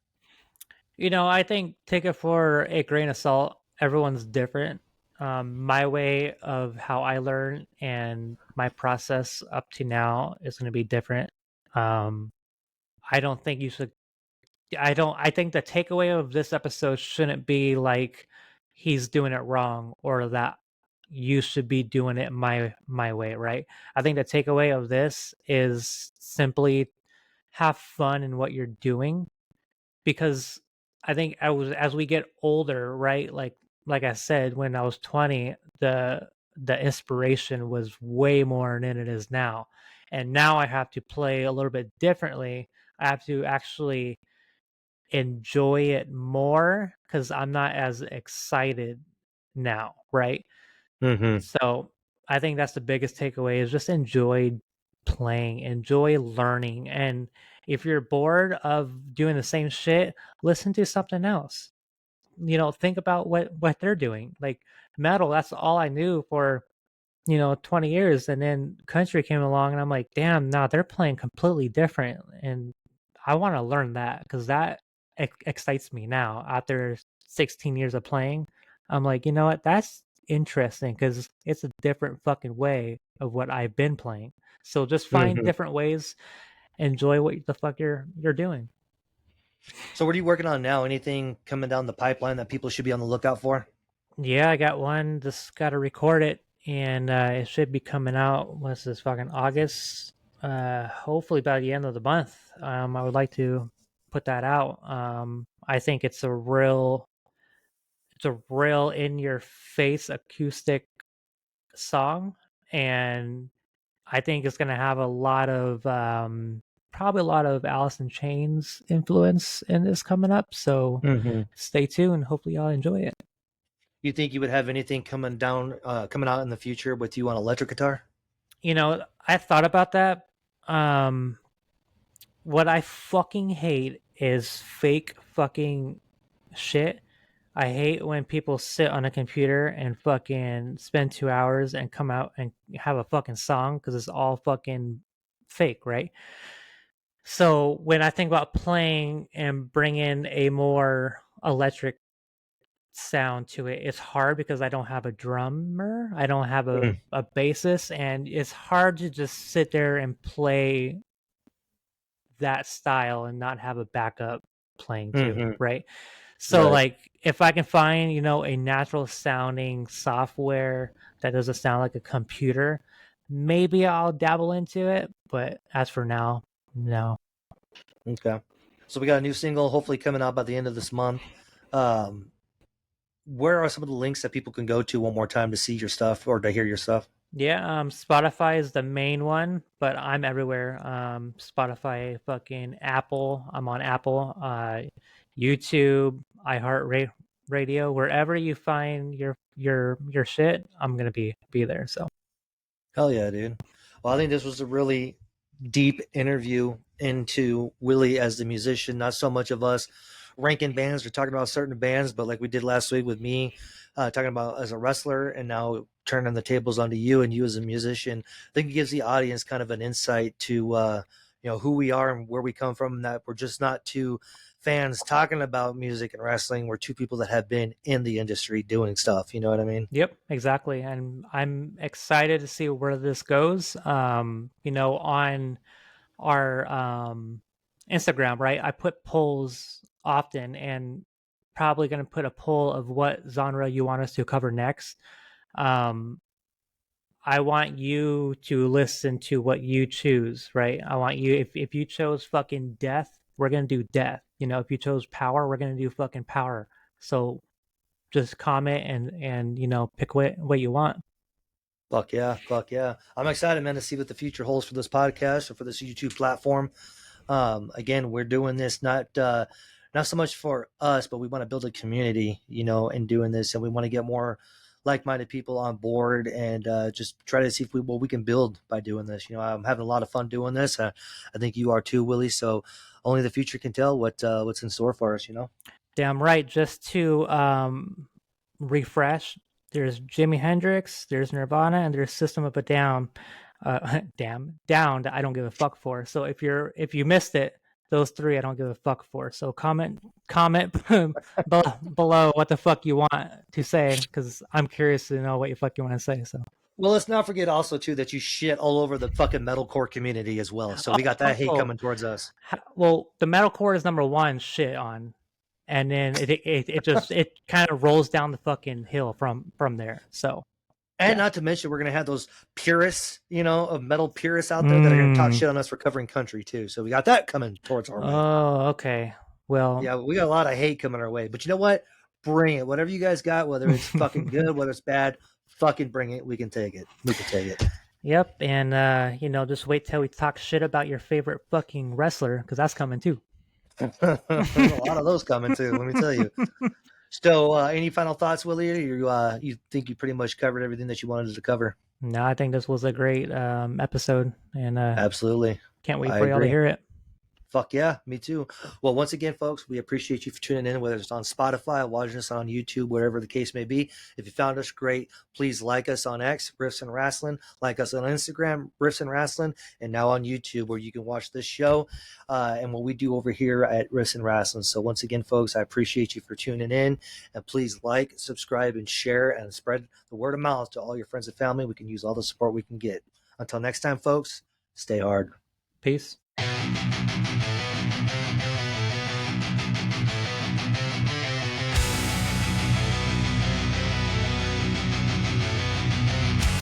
I think take it for a grain of salt. Everyone's different. My way of how I learn and my process up to now is going to be different. Um, I don't think you should. I think the takeaway of this episode shouldn't be like he's doing it wrong or that you should be doing it my way, right? I think the takeaway of this is simply have fun in what you're doing because I think as we get older, right? Like I said, when I was 20, the inspiration was way more than it is now. And now I have to play a little bit differently. I have to actually enjoy it more because I'm not as excited now, right? Mm-hmm. So I think that's the biggest takeaway is just enjoy playing, enjoy learning. And if you're bored of doing the same shit, listen to something else. Think about what they're doing. Like metal, that's all I knew for 20 years. And then country came along and I'm like, damn, nah, they're playing completely different. And I want to learn that because that excites me now after 16 years of playing. I'm like, you know what? That's interesting because it's a different fucking way of what I've been playing. So just find Mm-hmm. different ways, enjoy what the fuck you're doing. So, what are you working on now? Anything coming down the pipeline that people should be on the lookout for? Yeah, I got one. Just got to record it, and it should be coming out. What's this fucking August? Hopefully by the end of the month. I would like to put that out. I think it's a real in your face acoustic song, and I think it's gonna have a lot of probably a lot of Alice in Chains influence in this coming up. So Mm-hmm. stay tuned. Hopefully y'all enjoy it. You think you would have anything coming out in the future with you on electric guitar? I thought about that. Um, what I fucking hate is fake fucking shit. I hate when people sit on a computer and fucking spend 2 hours and come out and have a fucking song because it's all fucking fake, right? So when I think about playing and bringing a more electric sound to it, it's hard because I don't have a drummer, I don't have a bassist, and it's hard to just sit there and play that style and not have a backup playing too, Mm-hmm. right? So Right. like if I can find, a natural sounding software that doesn't sound like a computer, maybe I'll dabble into it, but as for now, no. Okay. So we got a new single hopefully coming out by the end of this month. Um, where are some of the links that people can go to one more time to see your stuff or to hear your stuff? Yeah, Spotify is the main one, but I'm everywhere. Spotify, fucking Apple. I'm on Apple, YouTube, iHeartRadio. radio, wherever you find your shit, I'm gonna be there. So Hell yeah, dude. Well, I think this was a really deep interview into Willy as the musician, not so much of us ranking bands or talking about certain bands, but like we did last week with me talking about as a wrestler and now turning the tables onto you and you as a musician. I think it gives the audience kind of an insight to who we are and where we come from, and that we're just not two fans talking about music and wrestling. We're two people that have been in the industry doing stuff. You know what I mean? yep, exactly. And I'm excited to see where this goes. On our Instagram, right? I put polls often, and probably going to put a poll of what genre you want us to cover next. Um, I want you to listen to what you choose, right? I want you, if you chose fucking death, we're gonna do death. If you chose power, we're gonna do fucking power. So just comment and pick what you want. Fuck yeah, fuck yeah. I'm excited, man, to see what the future holds for this podcast or for this YouTube platform. Again, we're doing this not so much for us, but we want to build a community, in doing this, and we want to get more like-minded people on board and just try to see what we can build by doing this. I'm having a lot of fun doing this. I think you are too, Willie. So only the future can tell what's in store for us. Damn right. Just to refresh, there's Jimi Hendrix, there's Nirvana, and there's System of a Down. Down that I don't give a fuck for. So if you missed it, those three I don't give a fuck for. So comment below what the fuck you want to say, because I'm curious to know what you fuck you want to say. So Well, let's not forget also too that you shit all over the fucking metalcore community as well. So we got that hate oh, coming towards us. well, the metalcore is number one shit on, and then it kind of rolls down the fucking hill from there. So And yeah. not to mention, we're going to have those purists, of metal purists out there that are going to talk shit on us for covering country too. So we got that coming towards our way. Oh, okay. Well, Yeah, we got a lot of hate coming our way. But you know what? Bring it. Whatever you guys got, whether it's fucking good, whether it's bad, fucking bring it. We can take it. We can take it. Yep, and just wait till we talk shit about your favorite fucking wrestler, because that's coming too. A lot of those coming too. Let me tell you. So, any final thoughts, Willie? Or you think you pretty much covered everything that you wanted to cover? No, I think this was a great episode, and Absolutely. can't wait I for y'all to agree. hear it. Fuck yeah, me too. Well, once again, folks, we appreciate you for tuning in, whether it's on Spotify, watching us on YouTube, whatever the case may be. If you found us, great. Please like us on X, Riffs and Rasslin. Like us on Instagram, Riffs and Rasslin. And now on YouTube, where you can watch this show and what we do over here at Riffs and Rasslin. So once again, folks, I appreciate you for tuning in. And please like, subscribe, and share, and spread the word of mouth to all your friends and family. We can use all the support we can get. Until next time, folks, stay hard. Peace.